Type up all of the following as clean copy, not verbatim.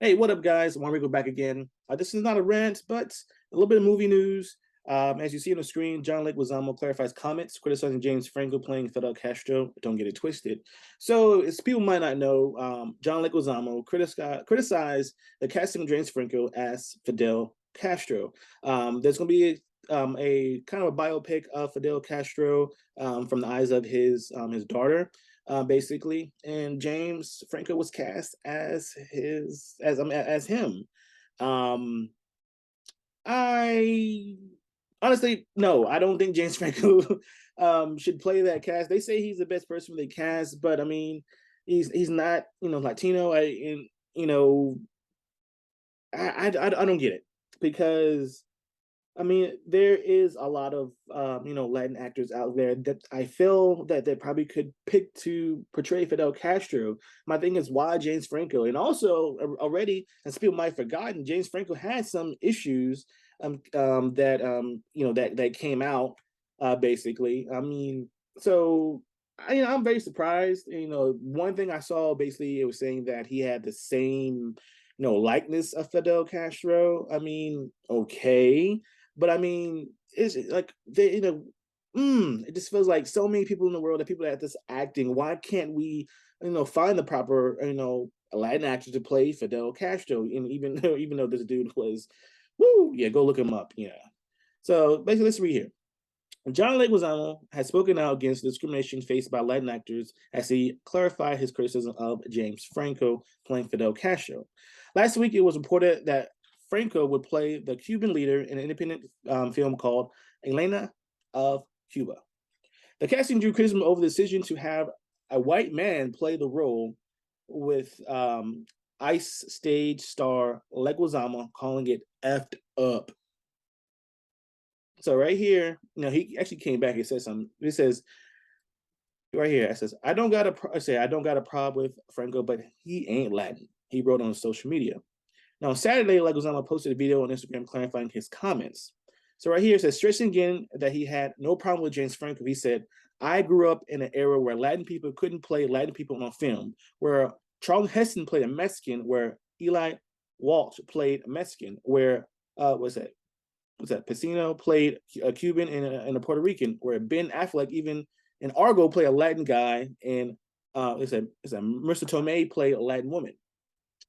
Hey, what up, guys? Go back again. This is not a rant, but a little bit of movie news. As you see on the screen, John Leguizamo clarifies comments criticizing James Franco playing Fidel Castro. Don't get it twisted. So, as people might not know, John Leguizamo criticized the casting of James Franco as Fidel Castro. There's going to be a kind of a biopic of Fidel Castro from the eyes of his daughter, basically. And James Franco was cast as as him. Um, I honestly no, I don't think James Franco should play that cast. They say he's the best person for the cast, but I mean, he's not Latino. And you know I don't get it because I mean, there is a lot of Latin actors out there that I feel that they probably could pick to portray Fidel Castro. My thing is why James Franco, and also already, as people might have forgotten, James Franco had some issues that that came out basically. I mean, so I'm very surprised. One thing I saw basically it was saying that he had the same likeness of Fidel Castro. I mean, okay, but I mean, it's like it just feels like so many people in the world, that people at this acting. Why can't we, find the proper, Latin actor to play Fidel Castro? And even though this dude was, woo, yeah, go look him up. Yeah. So basically, let's read here. John Leguizamo has spoken out against discrimination faced by Latin actors as he clarified his criticism of James Franco playing Fidel Castro. Last week, it was reported that Franco would play the Cuban leader in an independent film called Elena of Cuba. The casting drew criticism over the decision to have a white man play the role, with Ice stage star Leguizamo calling it effed up. So right here, he actually came back and said something. He says right here, it says, I don't got a problem with Franco, but he ain't Latin. He wrote on social media. Now, on Saturday, Leguizamo posted a video on Instagram clarifying his comments. So right here, it says, stressing again that he had no problem with James Franco. He said, I grew up in an era where Latin people couldn't play Latin people on film, where Charlton Heston played a Mexican, where Eli Walsh played a Mexican, where was that Pacino played a Cuban and a Puerto Rican, where Ben Affleck even in Argo played a Latin guy, and it's a Marissa Tomei played a Latin woman.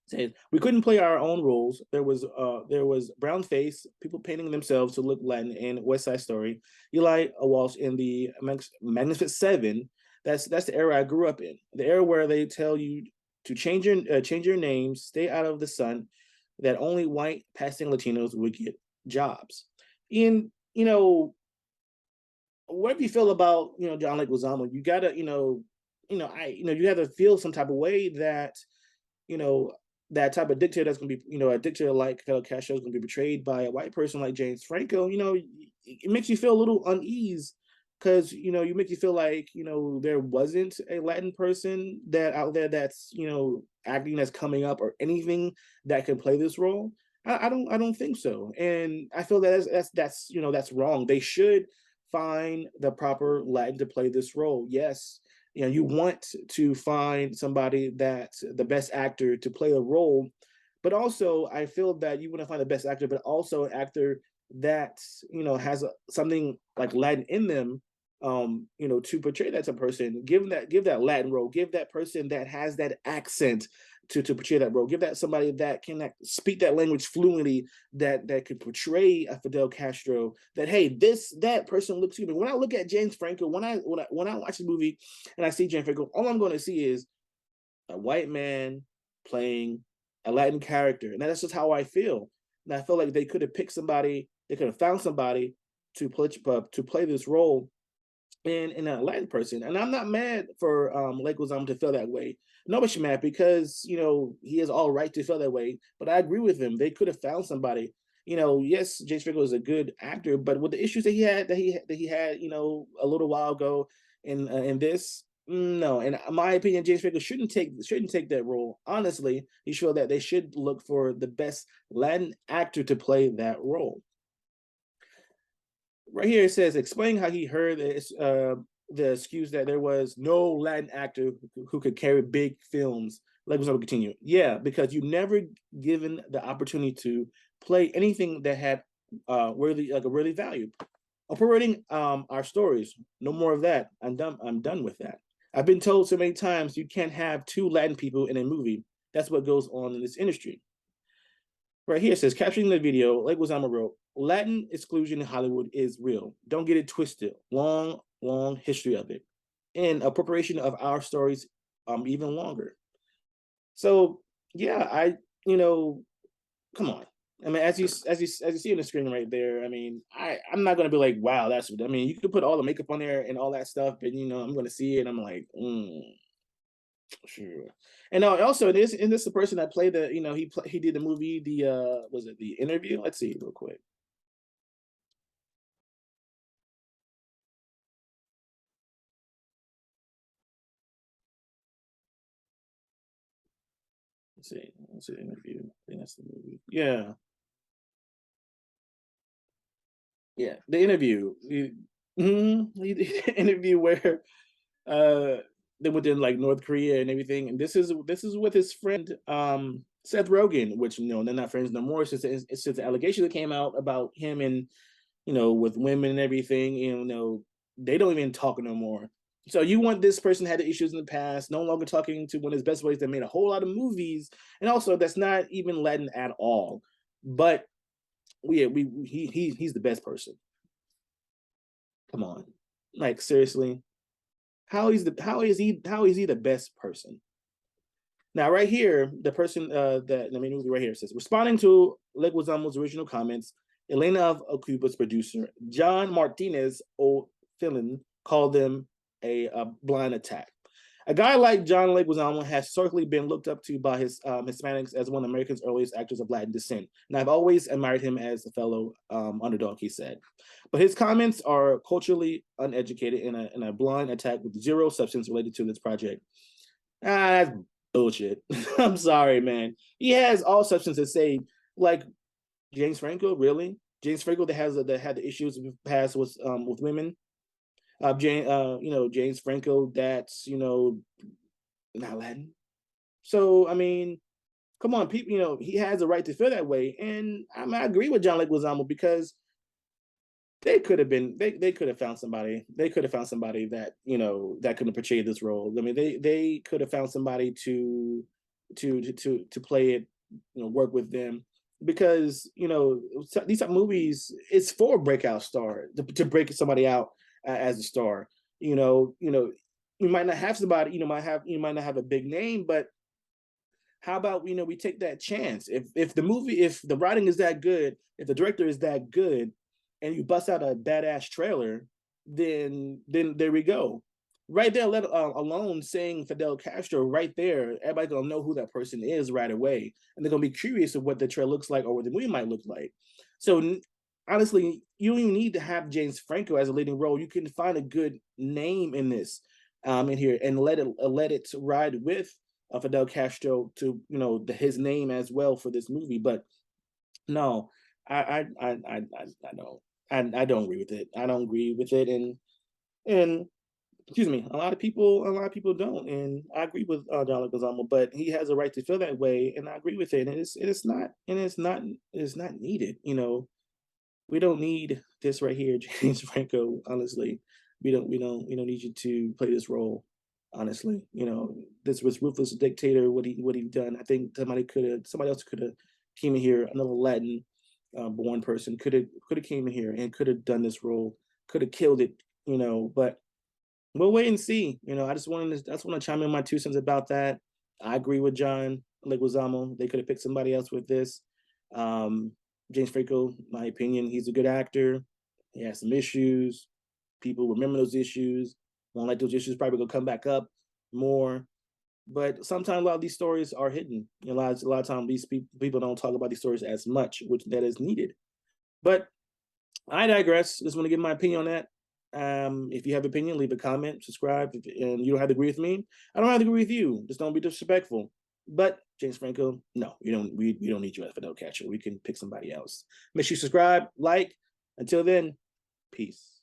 Said we couldn't play our own roles. There was brown face people painting themselves to look Latin in West Side Story. Eli Walsh in the Magnificent Seven. That's the era I grew up in. The era where they tell you to change your name, stay out of the sun, that only white passing Latinos would get jobs. And whatever you feel about John Leguizamo, you gotta you gotta feel some type of way that you know that type of dictator that's gonna be a dictator like Fidel Castro is gonna be portrayed by a white person like James Franco. It makes you feel a little unease because you make you feel like there wasn't a Latin person that out there that's acting, that's coming up, or anything that can play this role. I don't think so, and I feel that that's wrong. They should find the proper Latin to play this role. Yes, you want to find somebody that's the best actor to play a role, but also I feel that you want to find the best actor, but also an actor that has something like Latin in them, to portray that to a person. Give that Latin role. Give that person that has that accent to portray that role. Give that somebody that can speak that language fluently, that could portray a Fidel Castro. That hey, that person looks human. When I look at James Franco, when I watch the movie and I see James Franco, all I'm going to see is a white man playing a Latin character, and that's just how I feel. And I feel like they could have picked somebody. They could have found somebody to play this role in a Latin person. And I'm not mad for Leguizamo to feel that way. Nobody's mad because he has all right to feel that way. But I agree with him. They could have found somebody. Yes, James Franco is a good actor, but with the issues that he had, a little while ago in this, no. In my opinion, James Franco shouldn't take that role. Honestly, he showed that they should look for the best Latin actor to play that role. Right here it says, explain how he heard the excuse that there was no Latin actor who could carry big films Leguizamo continued, yeah, because you never given the opportunity to play anything that had worthy like a worthy value. Operating our stories. No more of that. I'm done with that. I've been told so many times you can't have two Latin people in a movie. That's what goes on in this industry. Right here it says, capturing the video, like Leguizamo wrote, Latin exclusion in Hollywood is real. Don't get it twisted. Long, long history of it. And appropriation of our stories even longer. So yeah, you know, come on. I mean, as you see on the screen right there, I mean, I'm not gonna be like, wow, that's. I mean, you could put all the makeup on there and all that stuff, and I'm gonna see it. And I'm like, sure. And also, this the person that played the, he did the movie, the was it The Interview? Let's see real quick. Let's see, Interview. I think that's the movie. Yeah, yeah, The Interview. The interview where uh they went to like North Korea and everything. And this is with his friend Seth Rogen, which they're not friends no more since the allegation that came out about him and with women and everything. They don't even talk no more. So you want this person had the issues in the past, no longer talking to one of his best buddies that made a whole lot of movies, and also that's not even Latin at all. But he's the best person. Come on, like seriously, how is he the best person? Now, right here, the person that the main movie right here says, responding to Leguizamo's original comments, Elena of Cuba's producer, John Martinez O'Fillon, called them a blind attack. A guy like John Leguizamo has certainly been looked up to by his Hispanics as one of America's earliest actors of Latin descent, and I've always admired him as a fellow underdog, he said. But his comments are culturally uneducated in a blind attack with zero substance related to this project. That's bullshit. I'm sorry, man. He has all substance to say, like James Franco, really? James Franco that had the issues in the past with women. James Franco, that's not Latin. So I mean, come on, people. He has a right to feel that way, and I agree with John Leguizamo because they could have found somebody. They could have found somebody that that could have portrayed this role. I mean, they could have found somebody to play it, work with them, because these type of movies, it's for a breakout star to break somebody out as a star. You might not have somebody, you might not have a big name, but how about we take that chance? If the writing is that good, if the director is that good, and you bust out a badass trailer, then there we go. Right there, let alone saying Fidel Castro right there, everybody's gonna know who that person is right away, and they're gonna be curious of what the trailer looks like or what the movie might look like. So honestly, you don't even need to have James Franco as a leading role. You can find a good name in this, in here, and let it ride with Fidel Castro to his name as well for this movie. But no, I don't. I don't agree with it. I don't agree with it, and excuse me, a lot of people don't, and I agree with John Leguizamo, but he has a right to feel that way, and I agree with it, and it's not needed. We don't need this right here, James Franco. Honestly, we don't need you to play this role. Honestly, this was ruthless dictator. What he done. I think somebody else could have came in here, another Latin born person could have came in here and could have done this role, could have killed it. But we'll wait and see. I just want to chime in my 2 cents about that. I agree with John Leguizamo. They could have picked somebody else with this. Um, James Franco, my opinion, he's a good actor. He has some issues. People remember those issues. Won't let those issues probably go come back up more. But sometimes a lot of these stories are hidden. A lot of times these people don't talk about these stories as much, which that is needed. But I digress. Just want to give my opinion on that. If you have an opinion, leave a comment, subscribe, and you don't have to agree with me. I don't have to agree with you. Just don't be disrespectful. But James Franco, no, we don't need you as Fidel Castro. We can pick somebody else. Make sure you subscribe, like. Until then, peace.